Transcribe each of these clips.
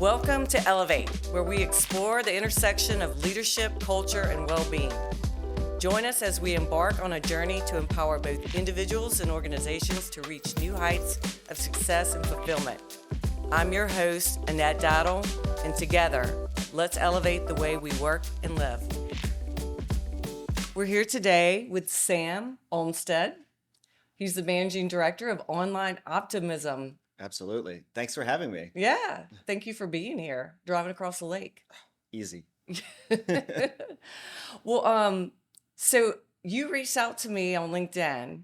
Welcome to Elevate, where we explore the intersection of leadership, culture, and well-being. Join us as we embark on a journey to empower both individuals and organizations to reach new heights of success and fulfillment. I'm your host, Annette Dowdle, and together, let's elevate the way we work and live. We're here today with Sam Olmstead. He's the managing director of Online Optimism. Absolutely. Thanks for having me. Yeah, thank you for being here, driving across the lake. Easy. Well, so you reached out to me on LinkedIn.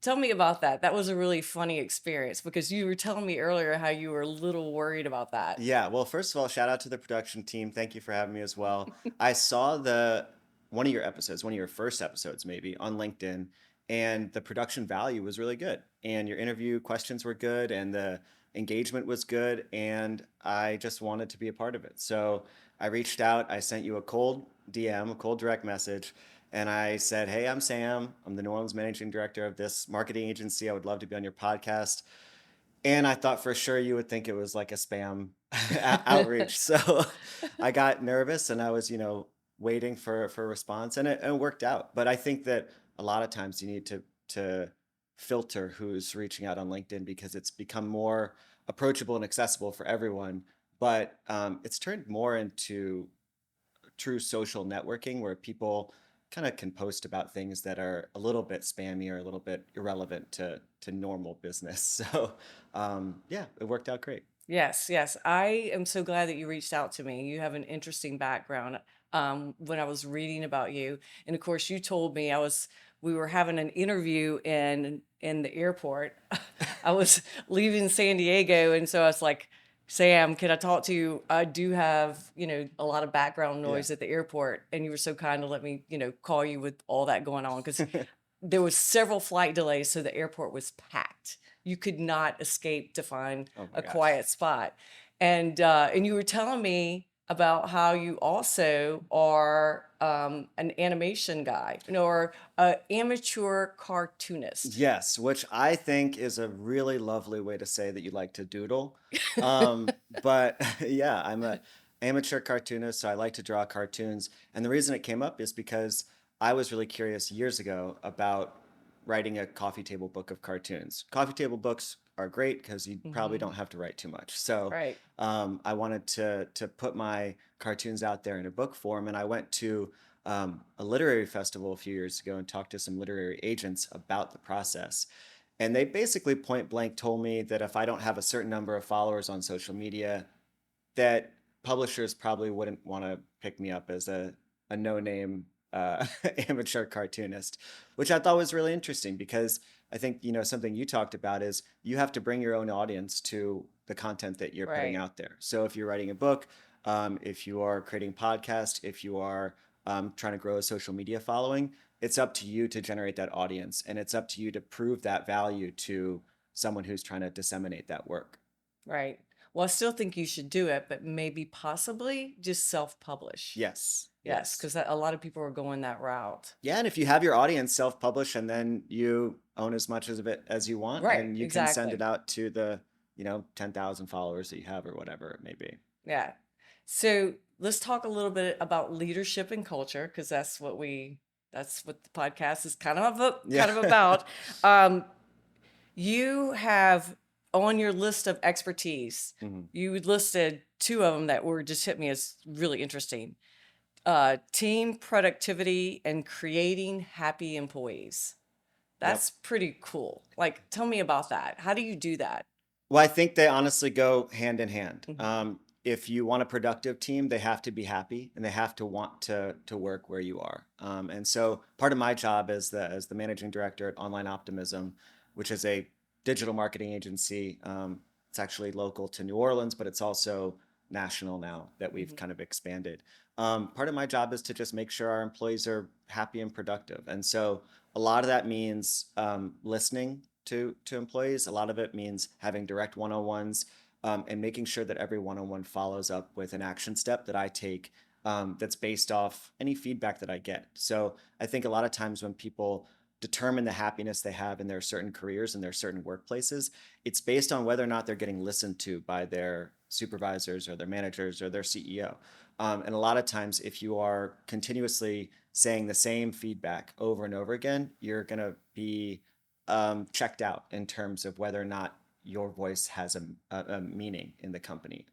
Tell me about that. That was a really funny experience because you were telling me earlier how you were a little worried about that. Yeah, well, first of all, shout out to the production team. Thank you for having me as well. I saw one of your first episodes maybe on LinkedIn, and the production value was really good. And your interview questions were good, and the engagement was good, and I just wanted to be a part of it. So I reached out, I sent you a cold DM, a cold direct message, and I said, "Hey, I'm Sam. I'm the New Orleans managing director of this marketing agency. I would love to be on your podcast." And I thought for sure you would think it was like a spam outreach. So I got nervous and I was, waiting for a response, and it worked out. But I think that a lot of times you need to filter who's reaching out on LinkedIn because it's become more approachable and accessible for everyone. But it's turned more into true social networking where people kind of can post about things that are a little bit spammy or a little bit irrelevant to normal business. So yeah, it worked out great. Yes. I am so glad that you reached out to me. You have an interesting background. When I was reading about you, and of course, you told me we were having an interview in the airport. I was leaving San Diego, and so I was like, "Sam, can I talk to you? I do have, a lot of background Yeah. noise at the airport." And you were so kind to let me, call you with all that going on because there was several flight delays, so the airport was packed. You could not escape to find Oh my a gosh. quiet spot. And you were telling me about how you also are an animation guy, or an amateur cartoonist. Yes, which I think is a really lovely way to say that you like to doodle. But yeah, I'm a amateur cartoonist, so I like to draw cartoons. And the reason it came up is because I was really curious years ago about writing a coffee table book of cartoons. Coffee table books are great because you probably don't have to write too much. So Right. I wanted to put my cartoons out there in a book form, and I went to a literary festival a few years ago and talked to some literary agents about the process. And they basically point blank told me that if I don't have a certain number of followers on social media, that publishers probably wouldn't want to pick me up as a no-name amateur cartoonist, which I thought was really interesting because I think, something you talked about is you have to bring your own audience to the content that you're putting Right. out there. So if you're writing a book, if you are creating a podcast, if you are trying to grow a social media following, it's up to you to generate that audience, and it's up to you to prove that value to someone who's trying to disseminate that work. Right. Well, I still think you should do it, but maybe possibly just self-publish. Yes. Yes, Yes. because a lot of people are going that route. Yeah, and if you have your audience self-publish and then you own as much of it as you want, Right, and you can send exactly. it out to the, 10,000 followers that you have or whatever it may be. Yeah. So let's talk a little bit about leadership and culture, because that's what the podcast is kind Yeah. of about. Um, you have on your list of expertise, Mhm. you listed two of them that were just hit me as really interesting. Team productivity and creating happy employees. Yep. That's pretty cool. Like, tell me about that. How do you do that? Well, I think they honestly go hand in hand. Mhm. If you want a productive team, they have to be happy and they have to want to work where you are. And so part of my job as the managing director at Online Optimism, which is a digital marketing agency, it's actually local to New Orleans, but it's also national now that we've Mhm. kind of expanded. Part of my job is to just make sure our employees are happy and productive. And so a lot of that means listening to employees. A lot of it means having direct one-on-ones, and making sure that every one-on-one follows up with an action step that I take, that's based off any feedback that I get. So I think a lot of times when people determine the happiness they have in their certain careers and their certain workplaces, it's based on whether or not they're getting listened to by their supervisors or their managers or their CEO. And a lot of times, if you are continuously saying the same feedback over and over again, you're going to be checked out in terms of whether or not your voice has a meaning in the company.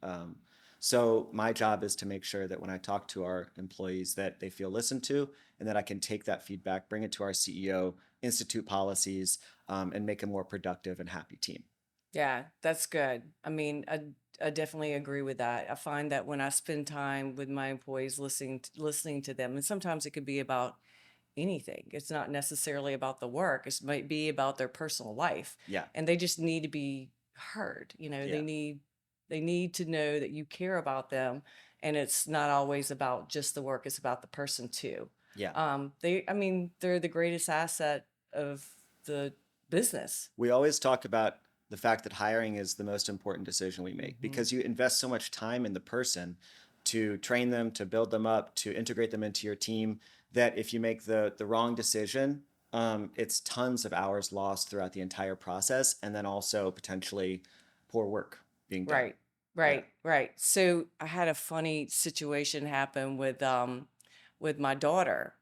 So my job is to make sure that when I talk to our employees that they feel listened to and that I can take that feedback, bring it to our CEO, institute policies, and make a more productive and happy team. Yeah, that's good. I mean, I definitely agree with that. I find that when I spend time with my employees listening to them, and sometimes it could be about anything. It's not necessarily about the work. It might be about their personal life. Yeah. And they just need to be heard. Yeah. They need to know that you care about them, and it's not always about just the work, it's about the person too. Yeah. I mean, they're the greatest asset of the business. We always talk about the fact that hiring is the most important decision we make because you invest so much time in the person to train them, to build them up, to integrate them into your team, that if you make the wrong decision, it's tons of hours lost throughout the entire process, and then also potentially poor work being done. Right, right. So I had a funny situation happen with my daughter,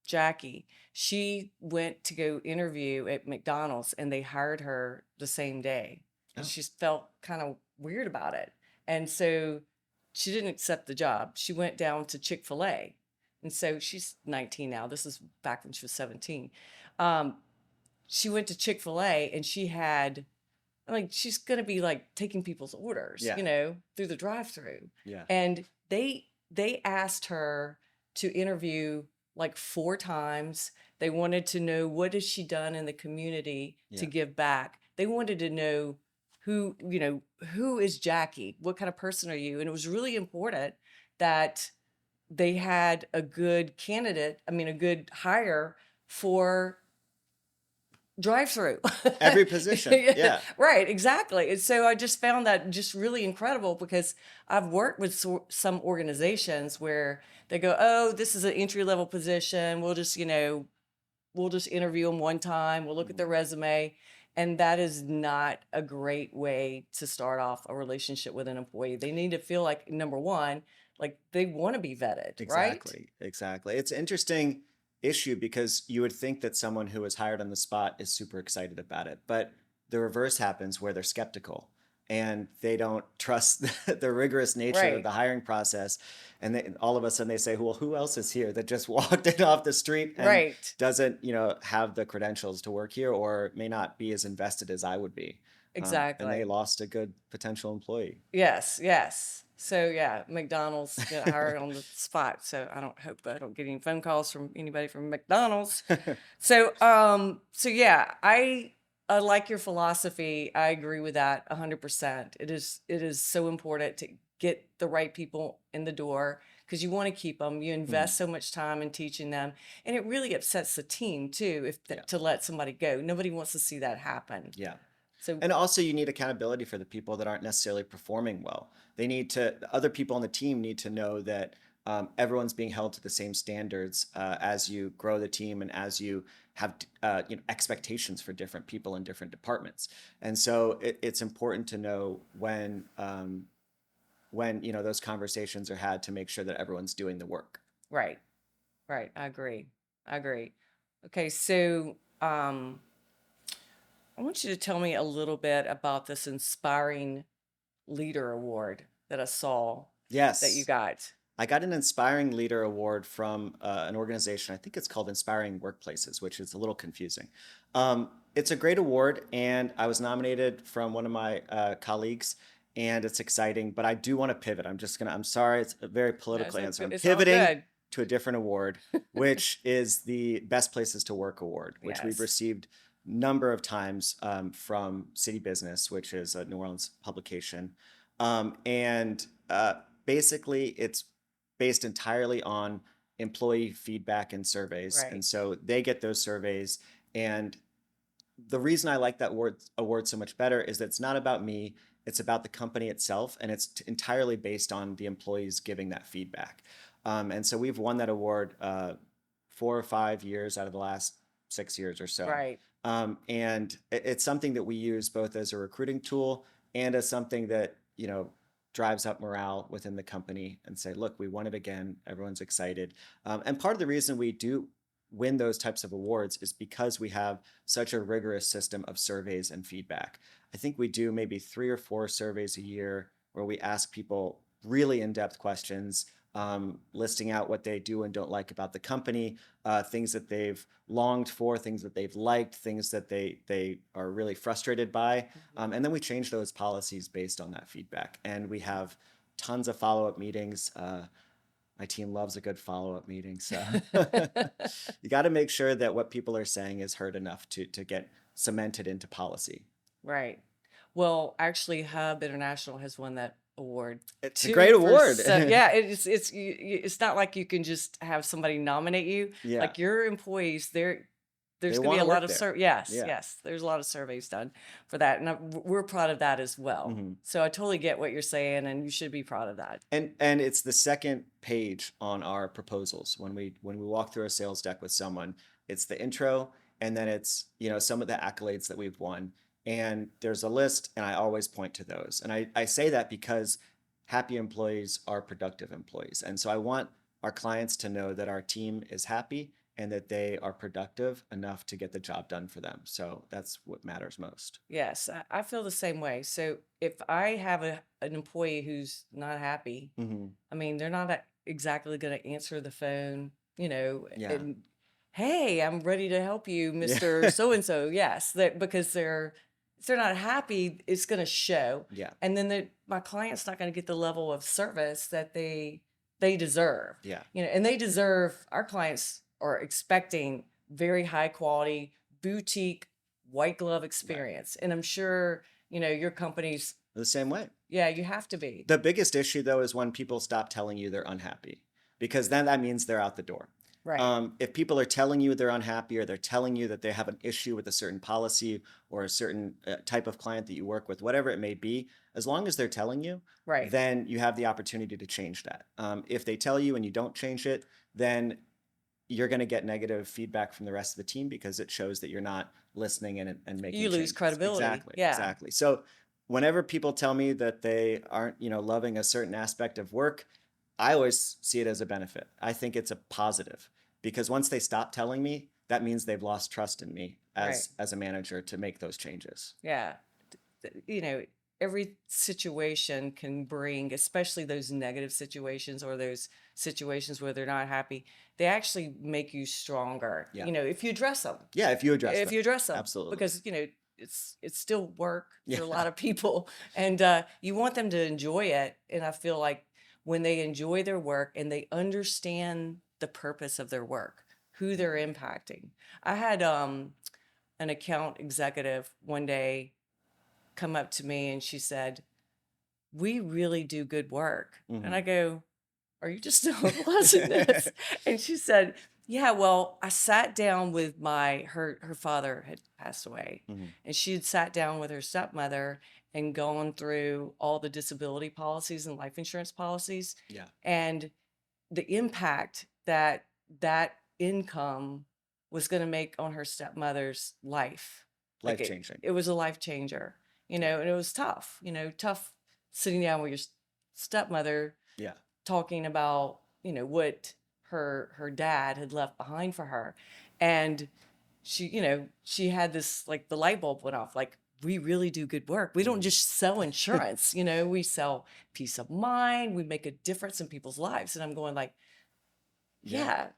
Jackie. She went to go interview at McDonald's and they hired her the same day. And Oh. she felt kind of weird about it. And so she didn't accept the job. She went down to Chick-fil-A. And so she's 19 now. This is back when she was 17. She went to Chick-fil-A and she had like she's gonna be like taking people's orders, Yeah. through the drive-through. Yeah. And they asked her to interview like 4 times. They wanted to know what has she done in the community to Yeah. give back. They wanted to know who is Jackie? What kind of person are you? And it was really important that they had a good candidate, I mean a good hire for drive-through. Every position. Yeah. Right, exactly. And so I just found that just really incredible because I've worked with some organizations where they go, oh, this is an entry-level position. We'll just interview them one time. We'll look at their resume. And that is not a great way to start off a relationship with an employee. They need to feel like, number one, like they want to be vetted, right? Exactly. It's an interesting issue because you would think that someone who is hired on the spot is super excited about it, but the reverse happens where they're skeptical and they don't trust the rigorous nature of Right. the hiring process. And all of a sudden they say, well, who else is here that just walked in off the street and Right. doesn't, have the credentials to work here or may not be as invested as I would be. And Exactly. they lost a good potential employee. Yes, yes. So yeah, McDonald's got hired on the spot. So I don't get any phone calls from anybody from McDonald's. So yeah, I like your philosophy. I agree with that 100%. It is so important to get the right people in the door because you want to keep them. You invest so much time in teaching them, and it really upsets the team too to let somebody go. Nobody wants to see that happen. Yeah. So And also you need accountability for the people that aren't necessarily performing well. The other people on the team need to know that everyone's being held to the same standards as you grow the team and as you have expectations for different people in different departments. And so it's important to know when those conversations are had to make sure that everyone's doing the work. right. I agree. Okay, so I want you to tell me a little bit about this Inspiring Leader Award that I saw Yes. that you got. I got an Inspiring Leader Award from an organization. I think it's called Inspiring Workplaces, which is a little confusing. It's a great award, and I was nominated from one of my colleagues, and it's exciting. But I do want to pivot. I'm sorry, it's a very political it's answer. I'm it's all pivoting good. to a different award, which is the Best Places to Work Award, which we've Yes. received number of times from City Business, which is a New Orleans publication. And basically, it's based entirely on employee feedback and surveys. Right. And so they get those surveys. And the reason I like that award so much better is that it's not about me, it's about the company itself. And it's entirely based on the employees giving that feedback. And so we've won that award 4 or 5 years out of the last 6 years or so. Right. And it's something that we use both as a recruiting tool and as something that you know, drives up morale within the company and say, look, we won it again. Everyone's excited. And part of the reason we do win those types of awards is because we have such a rigorous system of surveys and feedback. I think we do maybe 3 or 4 surveys a year where we ask people really in-depth questions, listing out what they do and don't like about the company, things that they've longed for, things that they've liked, things that they are really frustrated by. And then we change those policies based on that feedback. And we have tons of follow-up meetings. My team loves a good follow-up meeting. So you got to make sure that what people are saying is heard enough to get cemented into policy. Right. Well, actually, Hub International has won that award It's a too. great award. Yeah, it's not like you can just have somebody nominate you. Yeah. Like your employees, there's They going to be wanna a lot work of there. yes, Yeah. yes. There's a lot of surveys done for that, and we're proud of that as well. Mhm. So I totally get what you're saying, and you should be proud of that. And it's the second page on our proposals when we walk through a sales deck with someone. It's the intro, and then it's, you know, some of the accolades that we've won. And there's a list, and I always point to those. And I say that because happy employees are productive employees. And so I want our clients to know that our team is happy and that they are productive enough to get the job done for them. So that's what matters most. Yes, I feel the same way. So if I have an employee who's not happy, Hmm. I mean, they're not exactly going to answer the phone, Yeah. and hey, I'm ready to help you, Yeah. Mr. So and so. Yes, because if they're not happy, it's going to show. Yeah. And then my client's not going to get the level of service that they deserve. Yeah. And they deserve, our clients are expecting very high quality boutique white glove experience. And I'm sure, your company's, The same way. yeah, you have to be. The biggest issue, though, is when people stop telling you they're unhappy, because then that means they're out the door. Right. If people are telling you they're unhappy, or they're telling you that they have an issue with a certain policy or a certain type of client that you work with, whatever it may be, as long as they're telling you, Right. then you have the opportunity to change that. If they tell you and you don't change it, then you're going to get negative feedback from the rest of the team, because it shows that you're not listening and making You lose changes. credibility. Exactly. Yeah. Exactly. So whenever people tell me that they aren't, loving a certain aspect of work, I always see it as a benefit. I think it's a positive, because once they stop telling me, that means they've lost trust in me as a manager to make those changes. Yeah. Every situation can bring, especially those negative situations or those situations where they're not happy, they actually make you stronger. Yeah. If you address them. Yeah, if you address If them. you address them. Absolutely. Because, it's still work Yeah. for a lot of people, and you want them to enjoy it. And I feel like when they enjoy their work and they understand the purpose of their work, who they're impacting. I had an account executive one day come up to me and she said, "We really do good work." Mhm. And I go, "Are you just still watching this?" And she said, "Yeah, well, I sat down with her father had passed away, Mhm. and she had sat down with her stepmother and gone through all the disability policies and life insurance policies, Yeah. and the impact that income was going to make on her stepmother's life. Like Life changing. it was a life changer, and it was tough, tough sitting down with your stepmother Yeah. talking about, what her dad had left behind for her. And she had this, like, the light bulb went off, like, we really do good work. We don't just sell insurance, we sell peace of mind. We make a difference in people's lives. And I'm going like, yeah.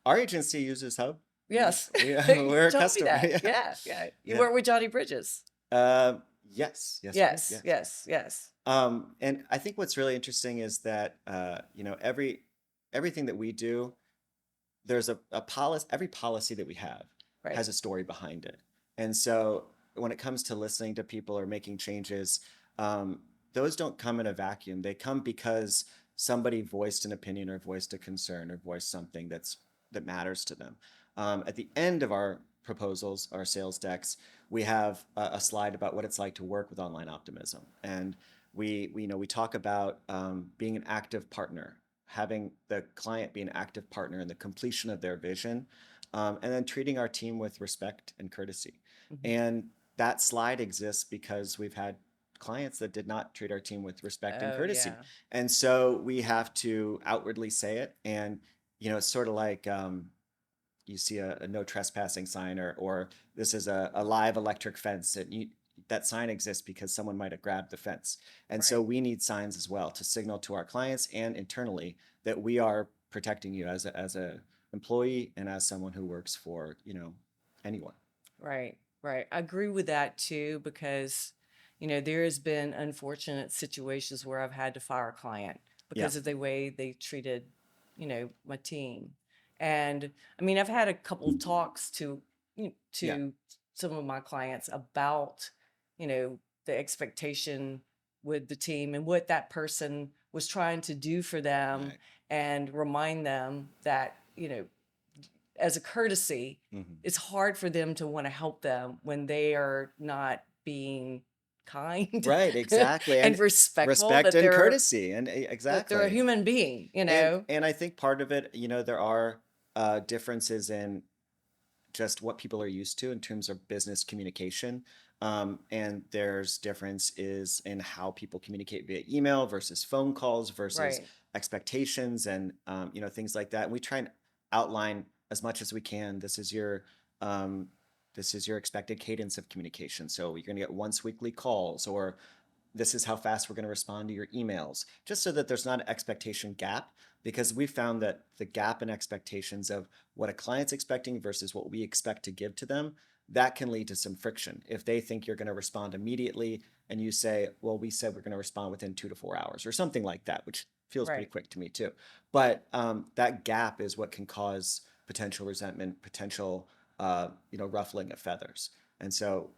Our agency uses Hub. Yes. We're a You told me customer. that. Yeah. Yeah. You Yeah. work with Johnny Bridges. Yes. Yes. Yes. And I think what's really interesting is that everything that we do, there's a policy. Every policy that we have Right. has a story behind it. And so when it comes to listening to people or making changes, those don't come in a vacuum. They come because somebody voiced an opinion or voiced a concern or voiced something that matters to them. At the end of our proposals, our sales decks, we have a slide about what it's like to work with Online Optimism. And we talk about being an active partner, having the client be an active partner in the completion of their vision, and then treating our team with respect and courtesy. Mhm. And that slide exists because we've had clients that did not treat our team with respect and Oh, courtesy. yeah. And so we have to outwardly say it. And, it's sort of like, you see a no trespassing sign, or this is a live electric fence, that sign exists because someone might have grabbed the fence. And so Right. we need signs as well to signal to our clients and internally that we are protecting you as a employee and as someone who works for, anyone. Right. Right. I agree with that too, because, there has been unfortunate situations where I've had to fire a client Yeah. because of the way they treated, my team. And I mean, I've had a couple of talks Yeah. to some of my clients about, the expectation with the team and what that person was trying to do for them, Right. and remind them that, as a courtesy, Hmm. it's hard for them to want to help them when they are not being kind Right. Exactly. and And respectful, respect that and they're courtesy. And a exactly. human being, And I think part of it, there are differences in just what people are used to in terms of business communication. And there's difference is in how people communicate via email versus phone calls versus Right. expectations, and things like that. And we try and outline as much as we can. Um, this is your expected cadence of communication. So you're going to get once weekly calls, or this is how fast we're going to respond to your emails, just so that there's not an expectation gap, because we found that the gap in expectations of what a client's expecting versus what we expect to give to them, that can lead to some friction. If they think you're going to respond immediately and you say, well, we said we're going to respond within 2 to 4 hours or something like that, which feels pretty Right. quick to me too. But that gap is what can cause potential resentment, potential ruffling of feathers. And so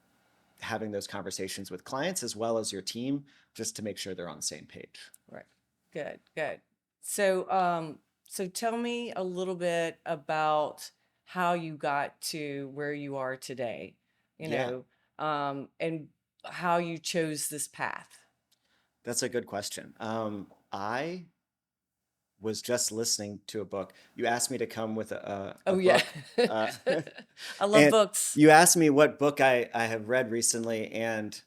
having those conversations with clients as well as your team, just to make sure they're on the same page. Right. Good. Good. So, so tell me a little bit about how you got to where you are today, Yeah, and how you chose this path. that's a good question. I was just listening to a book. You asked me to come with a Oh, yeah. book, uh, I love and books. you asked me what book I have read recently, and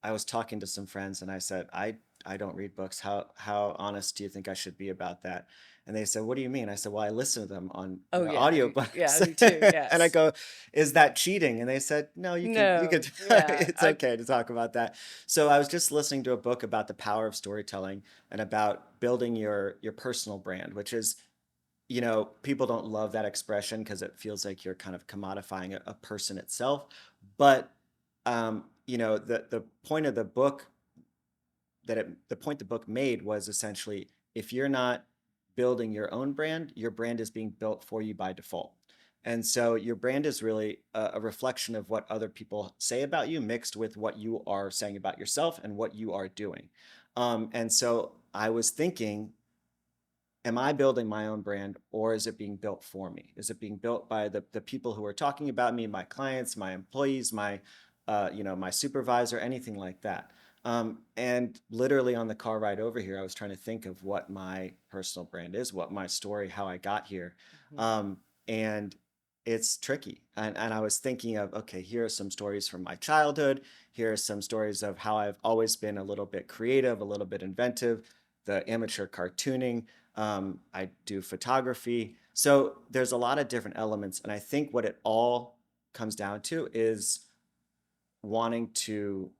I was talking to some friends, and I said, I don't read books. How honest do you think I should be about that? And they said, what do you mean? I said, well, I listen to them on Oh, yeah. Yeah, I audiobooks. do too. And I Yes. go, is that cheating? And they said, no, you could No. Yeah. it's okay to talk about that. So I was just listening to a book about the power of storytelling and about building your personal brand, which is, people don't love that expression because it feels like you're kind of commodifying a person itself. But the point of the book the point the book made was essentially, if you're not building your own brand, your brand is being built for you by default. And so your brand is really a reflection of what other people say about you, mixed with what you are saying about yourself and what you are doing. And so I was thinking, am I building my own brand, or is it being built for me? Is it being built by the people who are talking about me, my clients, my employees, my supervisor, anything like that? And literally on the car ride over here, I was trying to think of what my personal brand is, what my story, how I got here. Mhm. And it's tricky. And I was thinking of, okay, here are some stories from my childhood. Here are some stories of how I've always been a little bit creative, a little bit inventive, the amateur cartooning. I do photography. So there's a lot of different elements. And I think what it all comes down to is wanting to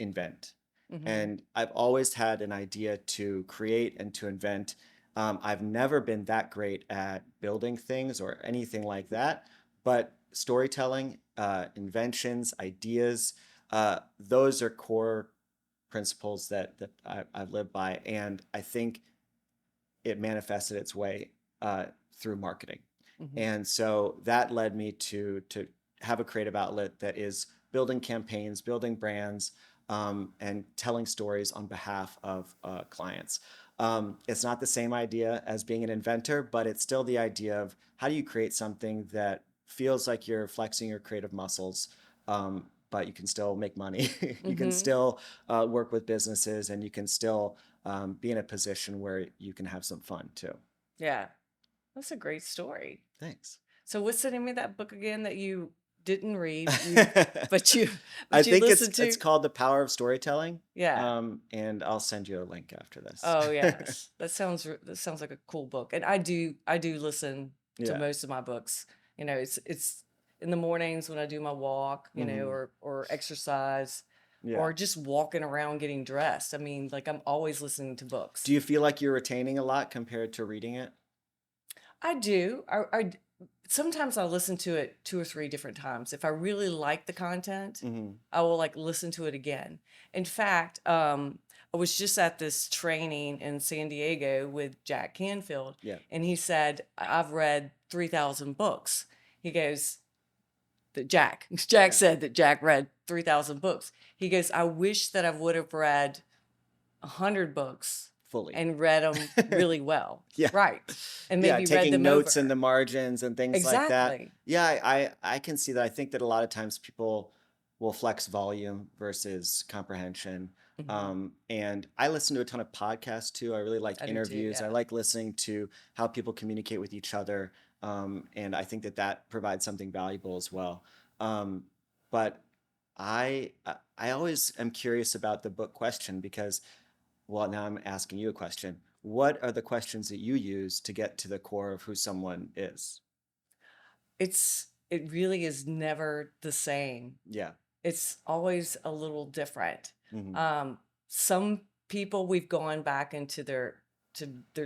invent. Mhm. And I've always had an idea to create and to invent. I've never been that great at building things or anything like that, but storytelling, inventions, ideas, those are core principles that I live by. And I think it manifested its way through marketing. Mhm. And so that led me to have a creative outlet that is building campaigns, building brands, and telling stories on behalf of clients. It's not the same idea as being an inventor, but it's still the idea of how do you create something that feels like you're flexing your creative muscles, but you can still make money. You can Mhm. still work with businesses, and you can still be in a position where you can have some fun too. Yeah. That's a great story. Thanks. So what's the name of that book again that you didn't read, I but you think listened it's to. called The Power of Storytelling. Yeah. And I'll send you a link after this. Oh yes, that sounds like a cool book. And I do listen to Yeah. most of my books. It's in the mornings when I do my walk, Hmm. or exercise, Yeah. or just walking around getting dressed. I mean, like I'm always listening to Do books. you feel like you're retaining a lot compared to reading it? I do. Sometimes I listen to it two or three different times. If I really like the content, Hmm. I will like listen to it again. In fact, I was just at this training in San Diego with Jack Canfield, Yeah. and he said, I've read 3,000 books. He goes, Jack Yeah. said that Jack read 3,000 books. He goes, I wish that I would have read 100 books Fully. and read them really well. Yeah. Right. And Yeah, maybe read taking them notes in over. the margins and things like that. Exactly. Yeah, I can see that. I think that a lot of times people will flex volume versus comprehension. Hmm. And I listen to a ton of podcasts too. I really like I do too. interviews. I Yeah. like listening to how people communicate with each other. And I think that that provides something valuable as well. Um, but I always am curious about the book question because, well, now I'm asking you a question. What are the questions that you use to get to the core of who someone is? It really is never the same. Yeah. It's always a little different. Hmm. Some people we've gone back into their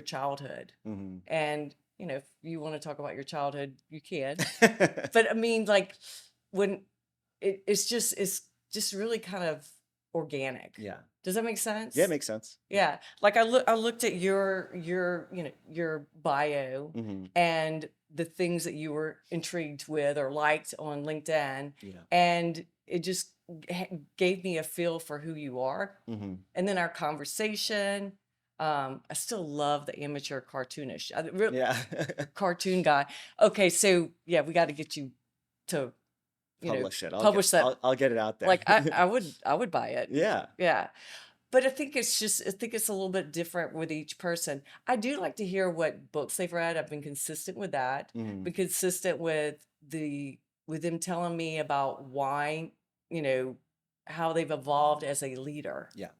childhood, Hmm. and if you want to talk about your childhood, you can. But I mean, like when it's just really kind of organic. Yeah. Does that make Yeah, it sense? makes sense. Yeah. Yeah. Like I looked at your bio Hmm. and the things that you were intrigued with or liked on LinkedIn, Yeah. and it just gave me a feel for who you are. Hmm. And then our conversation, I still love the amateur cartoonish, Yeah. cartoon guy. Okay, so yeah, we got to get you to Publish it. publish that. I'll get it out there. Like I would buy it. Yeah. Yeah. But I think it's a little bit different with each person. I do like to hear what books they've read. I've been consistent with that. Hmm. Been consistent with them telling me about why, you know, how they've evolved as a leader. Yeah.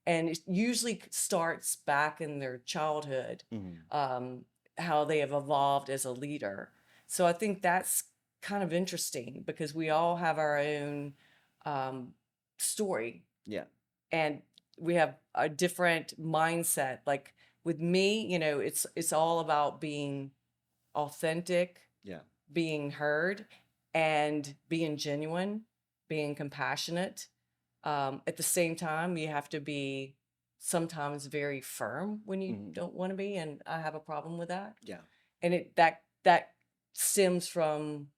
And it usually starts back in their childhood, Hmm. um, how they have evolved as a leader. So I think that's kind of interesting because we all have our own um, story, Yeah. and we have a different mindset. Like with me, it's all about being authentic, Yeah. being heard, and being genuine, being compassionate. At the same time, you have to be sometimes very firm when you Hmm. don't want to be, and I have a problem with that. Yeah. And that stems from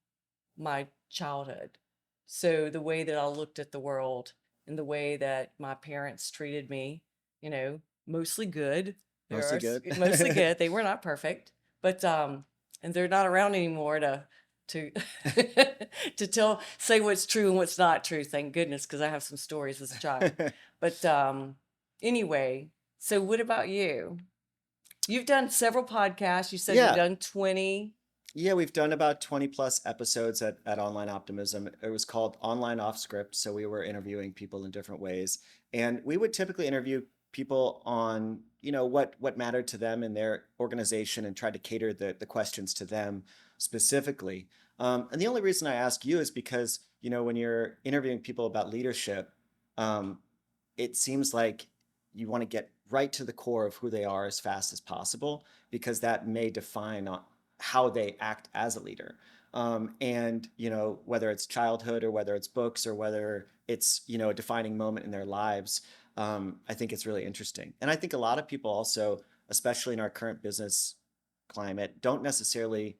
my childhood. So the way that I looked at the world and the way that my parents treated me, mostly good. Mostly good. Mostly good. They were not perfect, but and they're not around anymore to to say what's true and what's not true. Thank goodness, because I have some stories as a child. But anyway, so what about you? You've done several podcasts. You said you've Yeah. done 20. Yeah, we've done about 20 plus episodes at Online Optimism. It was called Online Off Script. So we were interviewing people in different ways. And we would typically interview people on, what mattered to them in their organization and try to cater the questions to them specifically. And the only reason I ask you is because, when you're interviewing people about leadership, um, it seems like you want to get right to the core of who they are as fast as possible because that may define how they act as a leader. And whether it's childhood or whether it's books or whether it's a defining moment in their lives, I think it's really interesting. And I think a lot of people also, especially in our current business climate, don't necessarily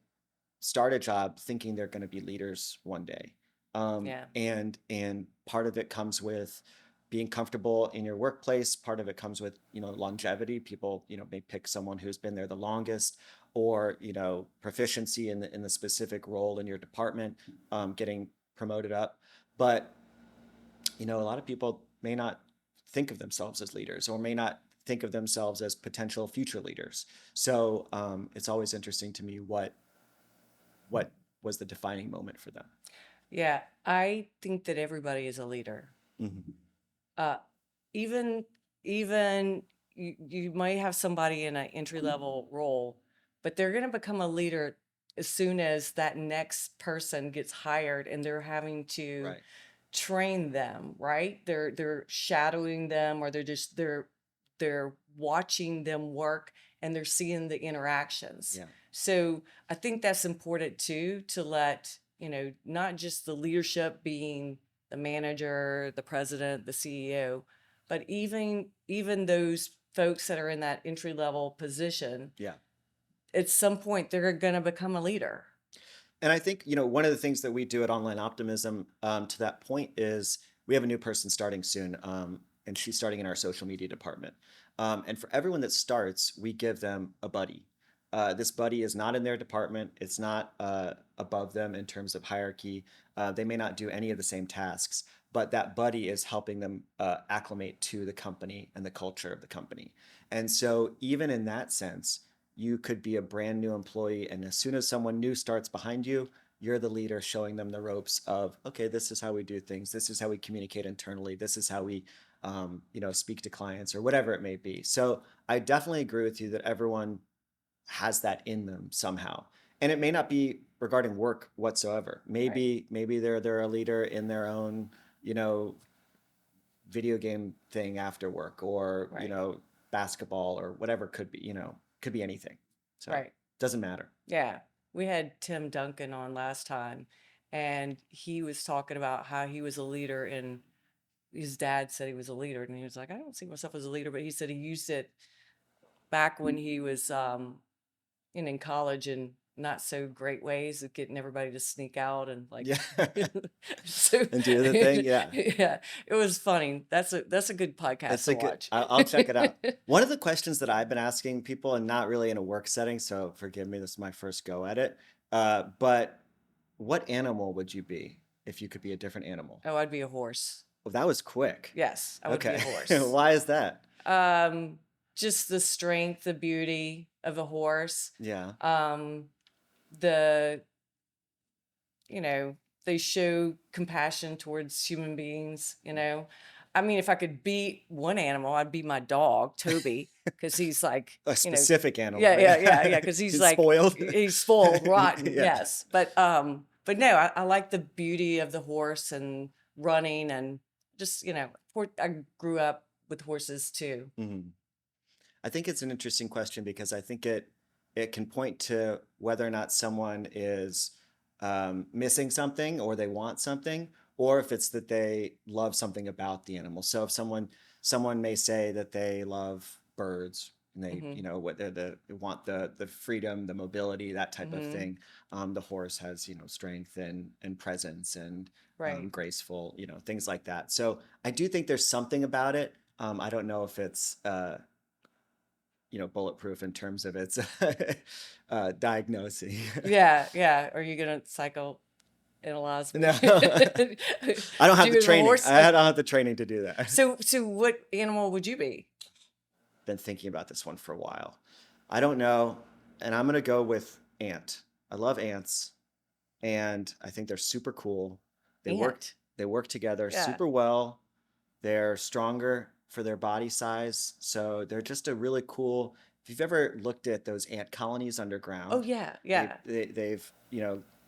start a job thinking they're going to be leaders one day. Yeah. And part of it comes with being comfortable in your workplace. Part of it comes with longevity. People may pick someone who's been there the longest, or proficiency in the specific role in your department, getting promoted up. But a lot of people may not think of themselves as leaders, or may not think of themselves as potential future leaders. So it's always interesting to me what was the defining moment for them. Yeah, I think that everybody is a leader. Mhm. Uh, even even you might have somebody in an entry level role, but they're going to become a leader as soon as that next person gets hired and they're having to Right. train them, right? They're shadowing them, or they're watching them work, and they're seeing the interactions. Yeah. So I think that's important too, to let, not just the leadership being the manager, the president, the CEO, but even those folks that are in that entry level position, Yeah. at some point they're going to become a leader. And I think, one of the things that we do at Online Optimism, to that point, is we have a new person starting soon, and she's starting in our social media department. And for everyone that starts, we give them a buddy. This buddy is not in their department. It's not above them in terms of hierarchy. They may not do any of the same tasks, but that buddy is helping them acclimate to the company and the culture of the company. And so, even in that sense, you could be a brand new employee, and as soon as someone new starts behind you, you're the leader showing them the ropes of, okay, this is how we do things, this is how we communicate internally, this is how we speak to clients, or whatever it may be. So I definitely agree with you that everyone has that in them somehow, and it may not be regarding work whatsoever. Right. Maybe they're a leader in their own you know video game thing after work, or Right. basketball, or whatever. Could be anything. So Right. doesn't matter. Yeah. We had Tim Duncan on last time, and he was talking about how he was a leader, and his dad said he was a leader, and he was like, I don't see myself as a leader, but he said he used it back when he was in college, in not so great ways of getting everybody to sneak out and like Yeah. so And do the thing. Yeah. yeah, it was funny. That's a good podcast That's to a good, watch. I'll check it out. One of the questions that I've been asking people, and not really in a work setting, so forgive me, this is my first go at it. But what animal would you be if you could be a different animal? Oh, I'd be a horse. Well, that was quick. Yes, I would be a Okay. horse. Why is that? Um, just the strength, the beauty of a horse. Yeah. The they show compassion towards human beings. I mean, if I could be one animal, I'd be my dog, Toby, because he's like, A specific animal. yeah, because he's He's like, spoiled. he's spoiled, rotten, Yeah. yes. But no, I like the beauty of the horse and running, and just, I grew up with horses too. Mhm. I think it's an interesting question, because I think it can point to whether or not someone is missing something, or they want something, or if it's that they love something about the animal. So if someone may say that they love birds, and they Hmm. what they want the freedom, the mobility, that type of Hmm. thing. The horse has strength and presence, and Right. graceful, things like that. So I do think there's something about it. I don't know if it's bulletproof in terms of its diagnosing. Yeah, yeah. Are you gonna psychoanalyze No, me? I don't have the Doing the training. horse? I don't have the training to do that. So what animal would you be? Been thinking about this one for a while. I don't know, and I'm gonna go with ant. I love ants, and I think they're super cool. They work Ant. they work together Yeah. super well. They're stronger for their body size, so they're just a really cool. If you've ever looked at those ant colonies Oh underground, yeah, they, yeah. they they've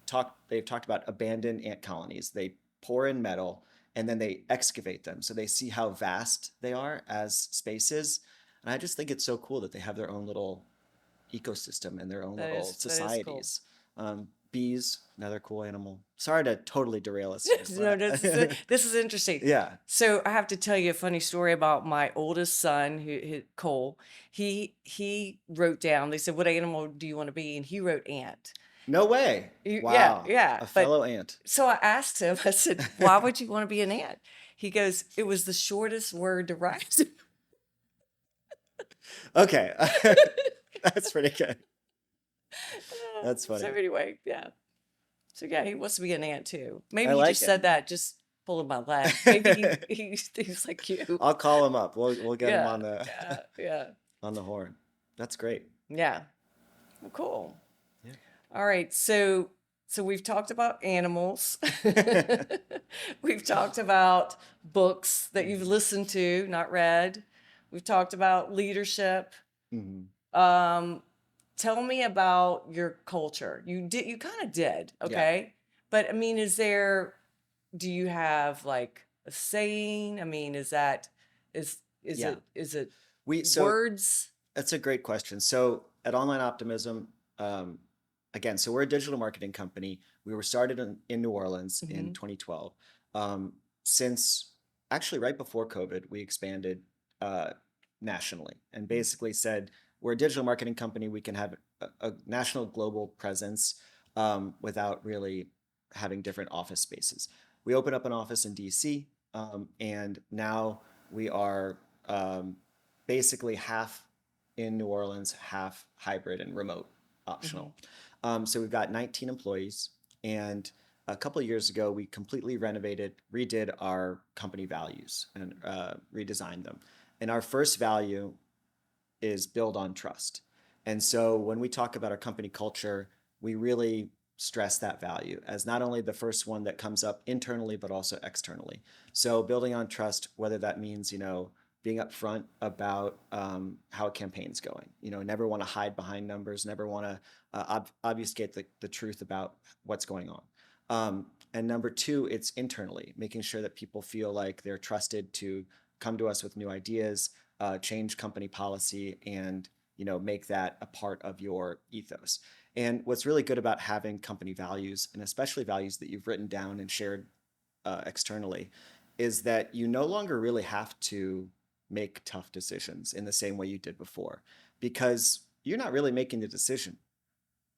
talked about abandoned ant colonies. They pour in metal, and then they excavate them, so they see how vast they are as spaces. And I just think it's so cool that they have their own little ecosystem and their own little That is cool. societies. Bees, another cool animal. Sorry to totally derail us here, No, but this is interesting. yeah. So I have to tell you a funny story about my oldest son, Cole. He wrote down. They said, "What animal do you want to be?" And he wrote ant. No way. Yeah, Wow. yeah. A But fellow ant. so I asked him. I said, "Why would you want to be an ant?" He goes, "It was the shortest word to write." Okay. That's pretty good. That's So funny. anyway, yeah. So yeah, he wants to be an ant too. I Maybe he like just it. said that just pulling my leg. Maybe he's like you. I'll call him up. We'll get him Yeah, on the yeah. on the horn. That's great. Yeah. Well, cool. Yeah. All right. So So we've talked about animals. We've talked about books that you've listened to, not read. We've talked about leadership. Mhm. Um, Tell me about your culture. You kind of did, Yeah. okay? But I mean, do you have like a saying? I mean, Yeah. is it So words? that's a great question. So at Online Optimism, um, again, so we're a digital marketing company. We were started in New Orleans in Hmm. 2012. Um, since actually right before COVID, we expanded uh, nationally and basically said we're a digital marketing company. We can have a national global presence without really having different office spaces. We opened up an office in DC, and now we are basically half in New Orleans, half hybrid and remote Hmm. optional. So we've got 19 employees, and a couple of years ago, we completely renovated, redid our company values and redesigned them. And our first value is build on trust. And so when we talk about our company culture, we really stress that value as not only the first one that comes up internally, but also externally. So building on trust, whether that means, being upfront about how a campaign's going, never want to hide behind numbers, never want to obfuscate the truth about what's going on. And number two, it's internally, making sure that people feel like they're trusted to come to us with new ideas, change company policy, and make that a part of your ethos. And what's really good about having company values, and especially values that you've written down and shared externally, is that you no longer really have to make tough decisions in the same way you did before, because you're not really making the decision.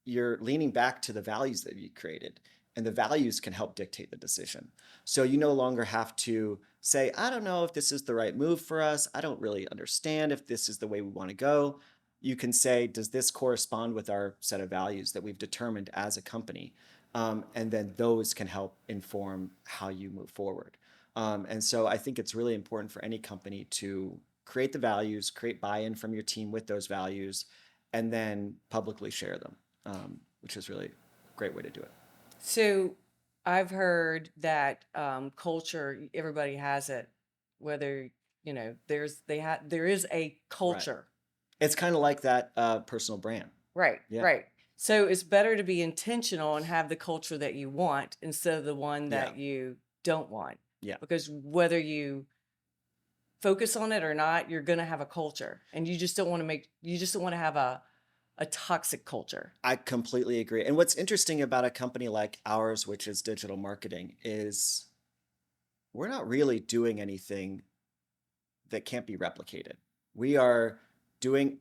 You're leaning back to the values that you created, and the values can help dictate the decision. So you no longer have to say, I don't know if this is the right move for us. I don't really understand if this is the way we want to go. You can say, does this correspond with our set of values that we've determined as a company? And then those can help inform how you move forward. And so I think it's really important for any company to create the values, create buy-in from your team with those values, and then publicly share them, which is really a great way to do it. So I've heard that culture, everybody has it, whether, there is a Right. culture. It's kind of like that personal brand. Right, Yeah. right. So it's better to be intentional and have the culture that you want instead of the one Yeah. that you don't want. Yeah. Because whether you focus on it or not, you're going to have a culture. And you just don't want to have a toxic culture. I completely agree. And what's interesting about a company like ours, which is digital marketing, is we're not really doing anything that can't be replicated. We are doing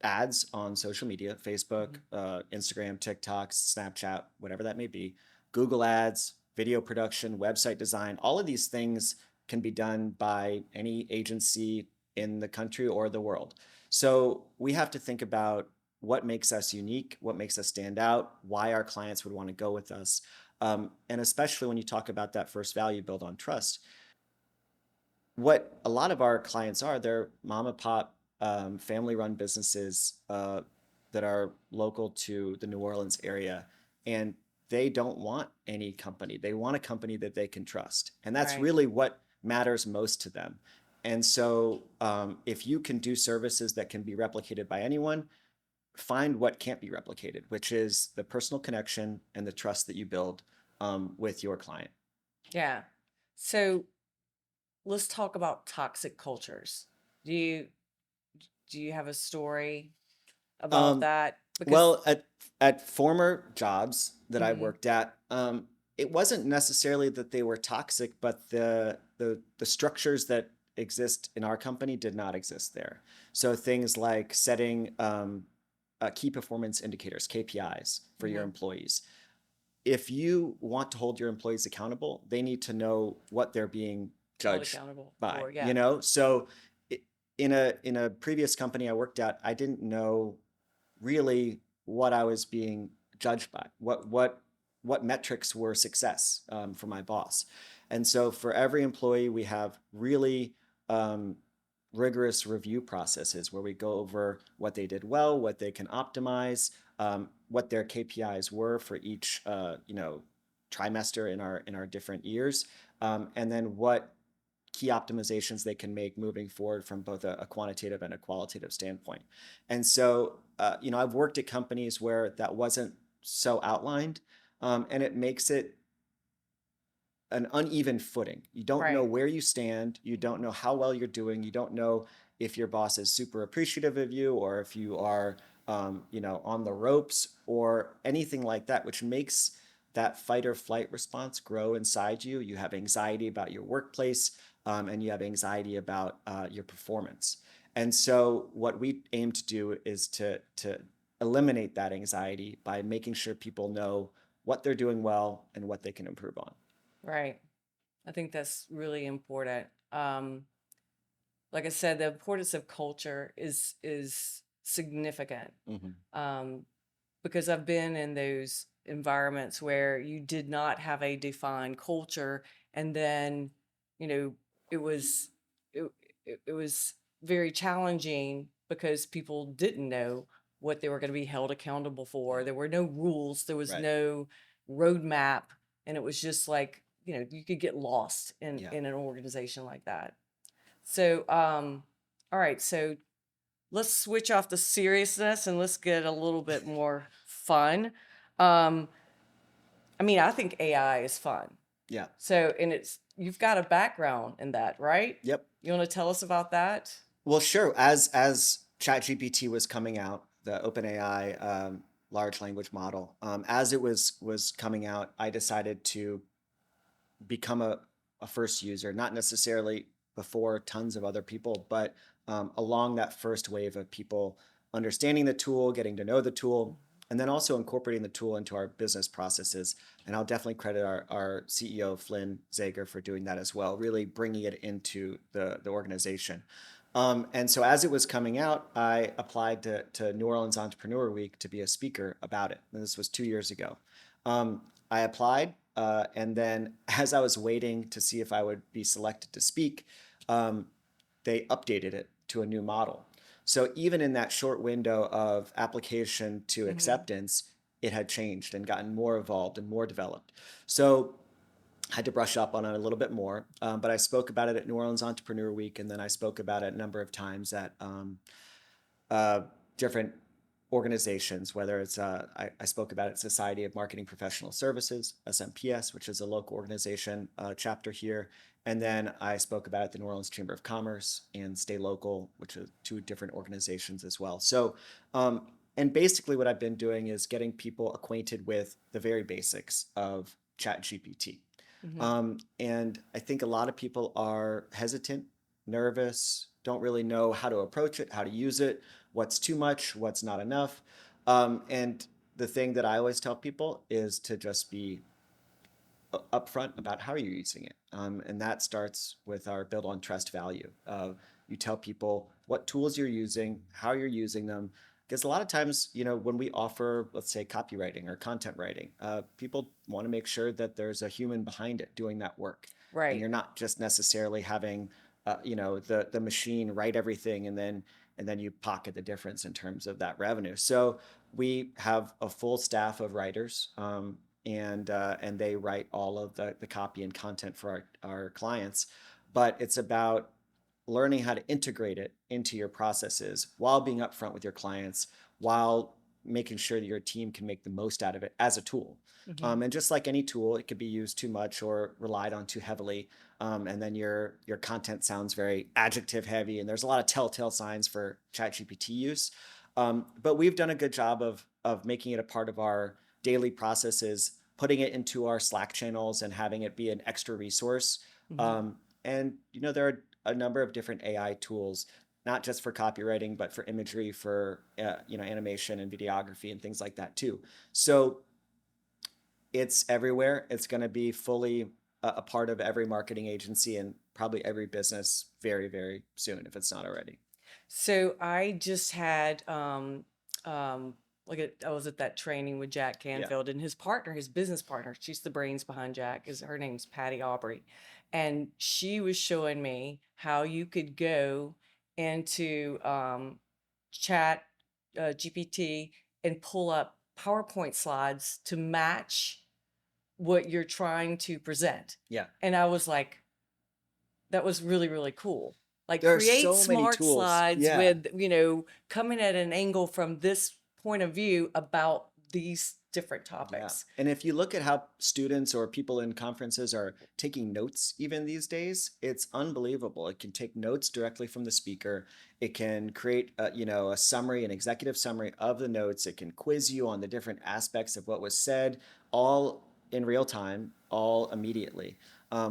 ads on social media, Facebook, Mhm. Instagram, TikTok, Snapchat, whatever that may be, Google ads, video production, website design. All of these things can be done by any agency in the country or the world. So we have to think about what makes us unique, what makes us stand out, why our clients would want to go with us. And especially when you talk about that first value, build on trust, what a lot of our clients are, they're mom and pop, family run businesses that are local to the New Orleans area. And they don't want any company. They want a company that they can trust. And that's Right. really what matters most to them. And so if you can do services that can be replicated by anyone, find what can't be replicated, which is the personal connection and the trust that you build with your client. Yeah. So let's talk about toxic cultures. Do you do you have a story about Um, that? Because Well, at former jobs that I Mhm. worked at, it wasn't necessarily that they were toxic, but the structures that exist in our company did not exist there. So things like setting key performance indicators, KPIs, for your Mhm. employees. If you want to hold your employees accountable, they need to know what they're being Held judged accountable by, for, yeah. So in a previous company I worked at, I didn't know really what I was being judged by, what metrics were success for my boss. And so for every employee, we have really rigorous review processes where we go over what they did well, what they can optimize, what their KPIs were for each trimester in our different years, and then what key optimizations they can make moving forward from both a quantitative and a qualitative standpoint. And so, I've worked at companies where that wasn't so outlined, and it makes it an uneven footing. You don't know Right. where you stand. You don't know how well you're doing. You don't know if your boss is super appreciative of you or if you are, on the ropes or anything like that, which makes that fight or flight response grow inside you. You have anxiety about your workplace, and you have anxiety about your performance. And so, what we aim to do is to eliminate that anxiety by making sure people know what they're doing well and what they can improve on. Right. I think that's really important. Like I said, the importance of culture is significant, Mhm. um, because I've been in those environments where you did not have a defined culture, and then, you know, it was it, it was very challenging because people didn't know what they were going to be held accountable for. Yeah. There were no rules, there was Right. no roadmap, and it was just like, you could get lost in Yeah. an organization like that. So, all right, so let's switch off the seriousness and let's get a little bit more fun. Um, I mean, I think AI is fun. Yeah. So, and you've got a background in that, right? Yep. You want to tell us about that? Well, sure. As ChatGPT was coming out, the OpenAI large language model, as it was coming out, I decided to become a first user, not necessarily before tons of other people, but along that first wave of people understanding the tool, getting to know the tool, and then also incorporating the tool into our business processes. And I'll definitely credit our CEO, Flynn Zager, for doing that as well, really bringing it into the organization. And so as it was coming out, I applied to New Orleans Entrepreneur Week to be a speaker about it. And this was 2 years ago. I applied, and then as I was waiting to see if I would be selected to speak, they updated it to a new model. So even in that short window of application to Mm-hmm. acceptance, it had changed and gotten more evolved and more developed. So I had to brush up on it a little bit more, but I spoke about it at New Orleans Entrepreneur Week, and then I spoke about it a number of times at uh, different organizations, whether it's, I spoke about it, Society of Marketing Professional Services, SMPS, which is a local organization chapter here. And then I spoke about it at the New Orleans Chamber of Commerce and Stay Local, which are two different organizations as well. So, and basically what I've been doing is getting people acquainted with the very basics of ChatGPT. Mm-hmm. And I think a lot of people are hesitant, nervous, don't really know how to approach it, how to use it, what's too much, what's not enough. And the thing that I always tell people is to just be upfront about how you're using it. And that starts with our build on trust value. You tell people what tools you're using, how you're using them. Because a lot of times, when we offer, let's say, copywriting or content writing, people want to make sure that there's a human behind it doing that work. And Right. you're not just necessarily having, the machine write everything and then you pocket the difference in terms of that revenue. So we have a full staff of writers, and they write all of the copy and content for our clients. But it's about learning how to integrate it into your processes while being upfront with your clients, while making sure that your team can make the most out of it as a tool. Mm-hmm. And just like any tool, it could be used too much or relied on too heavily, and then your content sounds very adjective heavy. And there's a lot of telltale signs for ChatGPT use. But we've done a good job of making it a part of our daily processes, putting it into our Slack channels and having it be an extra resource. Mm-hmm. And there are a number of different AI tools, not just for copywriting, but for imagery, for animation and videography and things like that too. So it's everywhere. It's going to be fully a part of every marketing agency and probably every business very, very soon if it's not already. So I just had I was at that training with Jack Yeah. Canfield and his partner, his business partner. She's the brains behind Jack. Is her name's Patty Aubrey, and she was showing me how you could go into chat GPT and pull up PowerPoint slides to match what you're trying to present. Yeah. And I was like, that was really, really cool. Like There are create so many smart tools. slides Yeah. with, you know, coming at an angle from this point of view about these different Yeah. topics. And if you look at how students or people in conferences are taking notes even these days, it's unbelievable. It can take notes directly from the speaker. It can create a summary, an executive summary of the notes. It can quiz you on the different aspects of what was said, all in real time, all immediately.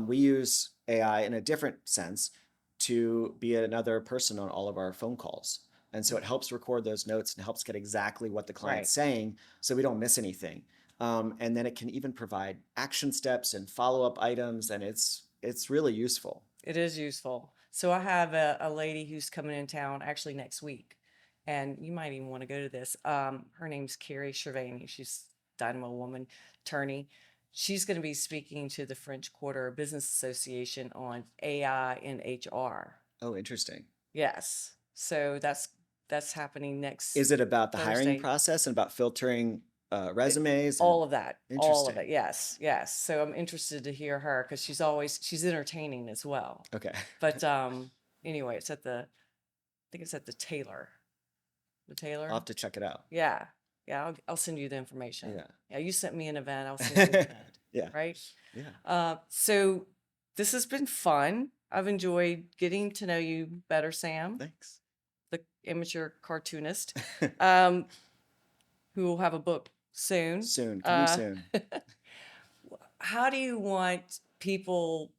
We use AI in a different sense to be another person on all of our phone calls. And so it helps record those notes and helps get exactly what the client's saying so we don't miss anything. And then it can even provide action steps and follow-up items, and it's really useful. It is useful. So I have a lady who's coming in town actually next week, and you might even want to go to this. Her name's Carrie Cervani. She's a Dynamo woman, attorney. She's going to be speaking to the French Quarter Business Association on AI in HR. Oh, interesting. Yes. So that's happening next Is it about the hiring Thursday. process and about filtering resumes? All of that. All of Interesting. it. Yes. Yes. So I'm interested to hear her because she's entertaining as well. Okay. But anyway, I think it's at the Taylor. The Taylor? I'll have to check it out. Yeah. Yeah, I'll send you the information. Yeah. Yeah, you sent me an event, I'll send you an event. Yeah. Right? Yeah. So this has been fun. I've enjoyed getting to know you better, Sam, Thanks. the amateur cartoonist, who will have a book soon. Soon. Coming soon. How do you want people,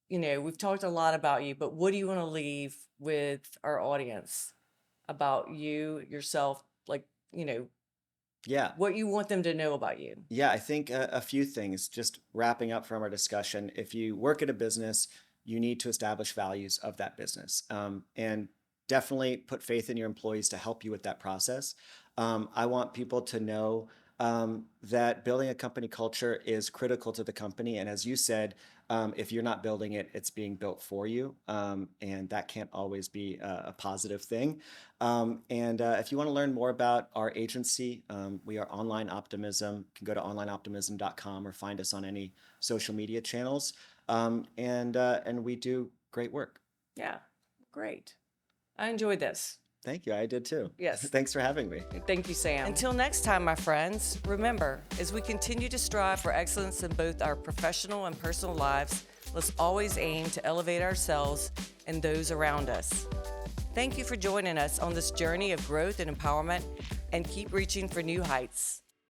we've talked a lot about you, but what do you want to leave with our audience about you, yourself, like, Yeah. what you want them to know about you? Yeah, I think a few things, just wrapping up from our discussion. If you work at a business, you need to establish values of that business, and definitely put faith in your employees to help you with that process. I want people to know that building a company culture is critical to the company. And as you said, if you're not building it, it's being built for you. And that can't always be a positive thing. If you want to learn more about our agency, we are Online Optimism. You can go to onlineoptimism.com or find us on any social media channels. And we do great work. Yeah, great. I enjoyed this. Thank you. I did too. Yes. Thanks for having me. Thank you, Sam. Until next time, my friends, remember, as we continue to strive for excellence in both our professional and personal lives, let's always aim to elevate ourselves and those around us. Thank you for joining us on this journey of growth and empowerment, and keep reaching for new heights.